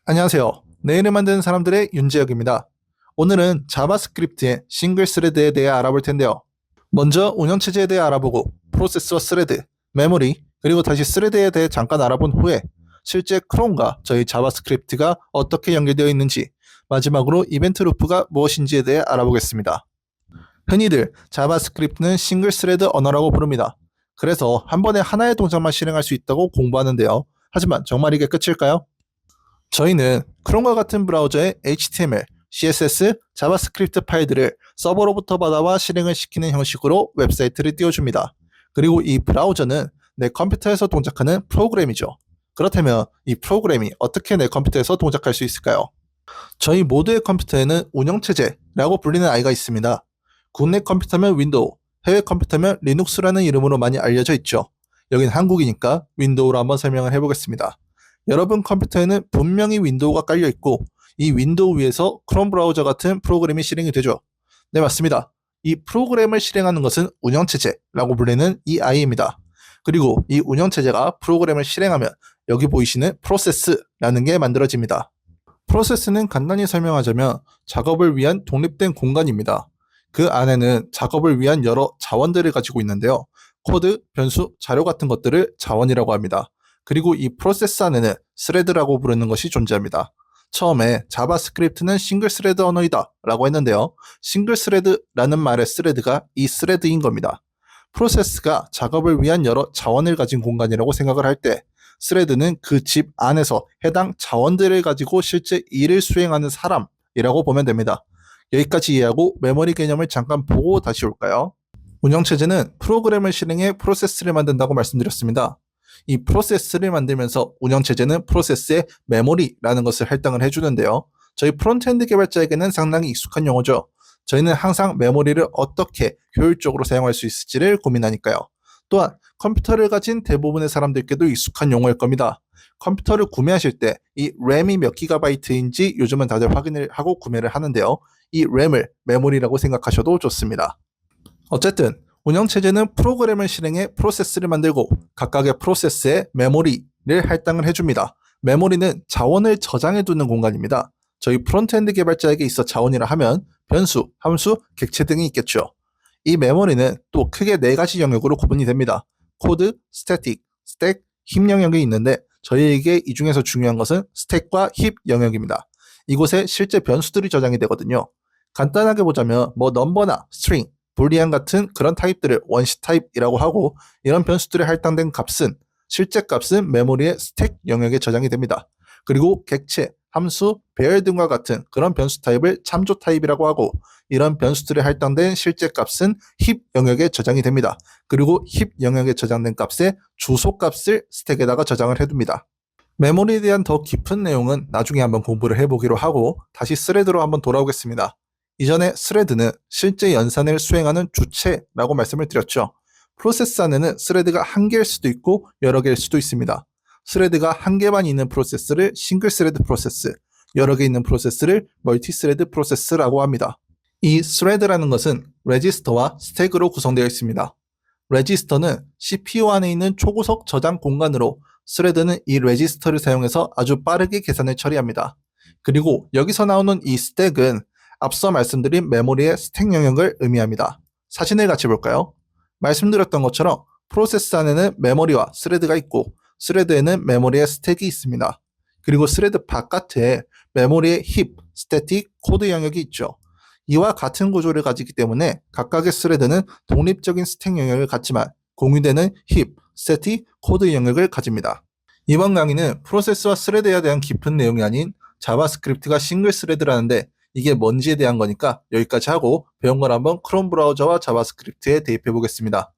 안녕하세요. 내일을 만드는 사람들의 윤재혁입니다. 오늘은 자바스크립트의 싱글 스레드에 대해 알아볼 텐데요. 먼저 운영체제에 대해 알아보고 프로세스와 스레드, 메모리, 그리고 다시 스레드에 대해 잠깐 알아본 후에 실제 크롬과 저희 자바스크립트가 어떻게 연결되어 있는지, 마지막으로 이벤트 루프가 무엇인지에 대해 알아보겠습니다. 흔히들 자바스크립트는 싱글 스레드 언어라고 부릅니다. 그래서 한 번에 하나의 동작만 실행할 수 있다고 공부하는데요. 하지만 정말 이게 끝일까요? 저희는 크롬과 같은 브라우저의 HTML, CSS, 자바스크립트 파일들을 서버로부터 받아와 실행을 시키는 형식으로 웹사이트를 띄워줍니다. 그리고 이 브라우저는 내 컴퓨터에서 동작하는 프로그램이죠. 그렇다면 이 프로그램이 어떻게 내 컴퓨터에서 동작할 수 있을까요? 저희 모두의 컴퓨터에는 운영체제라고 불리는 아이가 있습니다. 국내 컴퓨터면 윈도우, 해외 컴퓨터면 리눅스라는 이름으로 많이 알려져 있죠. 여긴 한국이니까 윈도우로 한번 설명을 해보겠습니다. 여러분 컴퓨터에는 분명히 윈도우가 깔려 있고 이 윈도우 위에서 크롬 브라우저 같은 프로그램이 실행이 되죠. 네, 맞습니다. 이 프로그램을 실행하는 것은 운영체제라고 불리는 이 아이입니다. 그리고 이 운영체제가 프로그램을 실행하면 여기 보이시는 프로세스라는 게 만들어집니다. 프로세스는 간단히 설명하자면 작업을 위한 독립된 공간입니다. 그 안에는 작업을 위한 여러 자원들을 가지고 있는데요. 코드, 변수, 자료 같은 것들을 자원이라고 합니다. 그리고 이 프로세스 안에는 스레드라고 부르는 것이 존재합니다. 처음에 자바스크립트는 싱글 스레드 언어이다 라고 했는데요. 싱글 스레드라는 말의 스레드가 이 스레드인 겁니다. 프로세스가 작업을 위한 여러 자원을 가진 공간이라고 생각을 할 때 스레드는 그 집 안에서 해당 자원들을 가지고 실제 일을 수행하는 사람이라고 보면 됩니다. 여기까지 이해하고 메모리 개념을 잠깐 보고 다시 올까요? 운영체제는 프로그램을 실행해 프로세스를 만든다고 말씀드렸습니다. 이 프로세스를 만들면서 운영체제는 프로세스의 메모리라는 것을 할당을 해주는데요. 저희 프론트엔드 개발자에게는 상당히 익숙한 용어죠. 저희는 항상 메모리를 어떻게 효율적으로 사용할 수 있을지를 고민하니까요. 또한 컴퓨터를 가진 대부분의 사람들께도 익숙한 용어일 겁니다. 컴퓨터를 구매하실 때 이 램이 몇 기가바이트인지 요즘은 다들 확인을 하고 구매를 하는데요. 이 램을 메모리라고 생각하셔도 좋습니다. 어쨌든 운영체제는 프로그램을 실행해 프로세스를 만들고 각각의 프로세스에 메모리를 할당을 해줍니다. 메모리는 자원을 저장해두는 공간입니다. 저희 프론트엔드 개발자에게 있어 자원이라 하면 변수, 함수, 객체 등이 있겠죠. 이 메모리는 또 크게 네 가지 영역으로 구분이 됩니다. 코드, 스태틱, 스택, 힙 영역이 있는데 저희에게 이 중에서 중요한 것은 스택과 힙 영역입니다. 이곳에 실제 변수들이 저장이 되거든요. 간단하게 보자면 넘버나 스트링, 불리안 같은 그런 타입들을 원시 타입이라고 하고 이런 변수들의 할당된 값은 실제 값은 메모리의 스택 영역에 저장이 됩니다. 그리고 객체, 함수, 배열 등과 같은 그런 변수 타입을 참조 타입이라고 하고 이런 변수들의 할당된 실제 값은 힙 영역에 저장이 됩니다. 그리고 힙 영역에 저장된 값의 주소 값을 스택에다가 저장을 해둡니다. 메모리에 대한 더 깊은 내용은 나중에 한번 공부를 해보기로 하고 다시 스레드로 한번 돌아오겠습니다. 이전에 스레드는 실제 연산을 수행하는 주체라고 말씀을 드렸죠. 프로세스 안에는 스레드가 한 개일 수도 있고 여러 개일 수도 있습니다. 스레드가 한 개만 있는 프로세스를 싱글 스레드 프로세스, 여러 개 있는 프로세스를 멀티 스레드 프로세스라고 합니다. 이 스레드라는 것은 레지스터와 스택으로 구성되어 있습니다. 레지스터는 CPU 안에 있는 초고속 저장 공간으로 스레드는 이 레지스터를 사용해서 아주 빠르게 계산을 처리합니다. 그리고 여기서 나오는 이 스택은 앞서 말씀드린 메모리의 스택 영역을 의미합니다. 사진을 같이 볼까요? 말씀드렸던 것처럼 프로세스 안에는 메모리와 스레드가 있고 스레드에는 메모리의 스택이 있습니다. 그리고 스레드 바깥에 메모리의 힙, 스태틱, 코드 영역이 있죠. 이와 같은 구조를 가지기 때문에 각각의 스레드는 독립적인 스택 영역을 갖지만 공유되는 힙, 스태틱, 코드 영역을 가집니다. 이번 강의는 프로세스와 스레드에 대한 깊은 내용이 아닌 자바스크립트가 싱글 스레드라는데 이게 뭔지에 대한 거니까 여기까지 하고 배운 걸 한번 크롬 브라우저와 자바스크립트에 대입해 보겠습니다.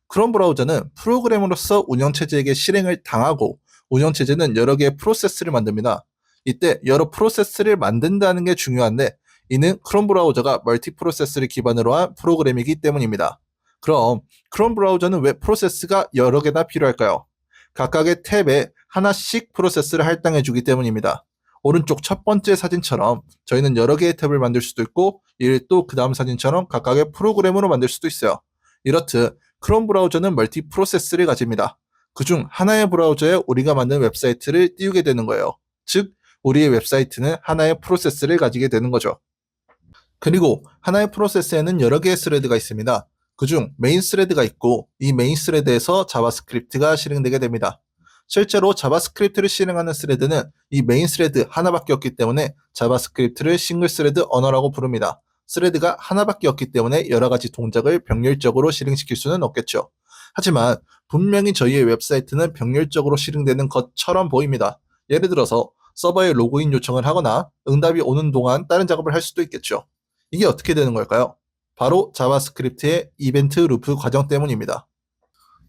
크롬 브라우저는 프로그램으로서 운영체제에게 실행을 당하고 운영체제는 여러 개의 프로세스를 만듭니다. 이때 여러 프로세스를 만든다는 게 중요한데 이는 크롬 브라우저가 멀티 프로세스를 기반으로 한 프로그램이기 때문입니다. 그럼 크롬 브라우저는 왜 프로세스가 여러 개나 필요할까요? 각각의 탭에 하나씩 프로세스를 할당해 주기 때문입니다. 오른쪽 첫 번째 사진처럼 저희는 여러 개의 탭을 만들 수도 있고 이를 또 그 다음 사진처럼 각각의 프로그램으로 만들 수도 있어요. 이렇듯 크롬 브라우저는 멀티 프로세스를 가집니다. 그중 하나의 브라우저에 우리가 만든 웹사이트를 띄우게 되는 거예요. 즉 우리의 웹사이트는 하나의 프로세스를 가지게 되는 거죠. 그리고 하나의 프로세스에는 여러 개의 스레드가 있습니다. 그중 메인 스레드가 있고 이 메인 스레드에서 자바스크립트가 실행되게 됩니다. 실제로 자바스크립트를 실행하는 스레드는 이 메인 스레드 하나밖에 없기 때문에 자바스크립트를 싱글 스레드 언어라고 부릅니다. 스레드가 하나밖에 없기 때문에 여러 가지 동작을 병렬적으로 실행시킬 수는 없겠죠. 하지만 분명히 저희의 웹사이트는 병렬적으로 실행되는 것처럼 보입니다. 예를 들어서 서버에 로그인 요청을 하거나 응답이 오는 동안 다른 작업을 할 수도 있겠죠. 이게 어떻게 되는 걸까요? 바로 자바스크립트의 이벤트 루프 과정 때문입니다.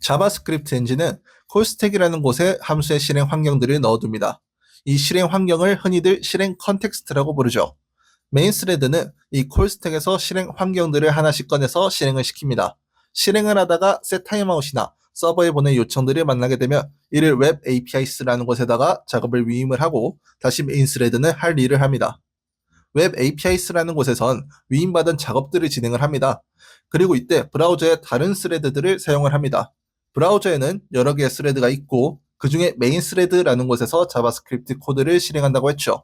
자바스크립트 엔진은 콜스택이라는 곳에 함수의 실행 환경들을 넣어둡니다. 이 실행 환경을 흔히들 실행 컨텍스트라고 부르죠. 메인 스레드는 이 콜스택에서 실행 환경들을 하나씩 꺼내서 실행을 시킵니다. 실행을 하다가 set 타임아웃이나 서버에 보낸 요청들을 만나게 되면 이를 웹 APIs라는 곳에다가 작업을 위임을 하고 다시 메인 스레드는 할 일을 합니다. 웹 APIs라는 곳에선 위임받은 작업들을 진행을 합니다. 그리고 이때 브라우저의 다른 스레드들을 사용을 합니다. 브라우저에는 여러 개의 스레드가 있고 그 중에 메인 스레드라는 곳에서 자바스크립트 코드를 실행한다고 했죠.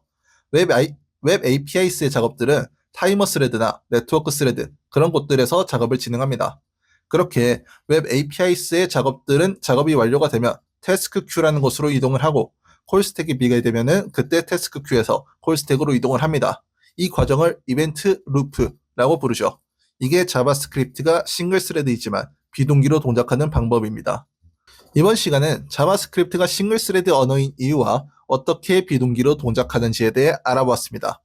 웹 APIs의 작업들은 타이머 스레드나 네트워크 스레드 그런 곳들에서 작업을 진행합니다. 그렇게 웹 APIs의 작업들은 작업이 완료가 되면 태스크 큐라는 곳으로 이동을 하고 콜스택이 비게 되면은 그때 태스크 큐에서 콜스택으로 이동을 합니다. 이 과정을 이벤트 루프라고 부르죠. 이게 자바스크립트가 싱글 스레드이지만 비동기로 동작하는 방법입니다. 이번 시간은 자바스크립트가 싱글 스레드 언어인 이유와 어떻게 비동기로 동작하는지에 대해 알아보았습니다.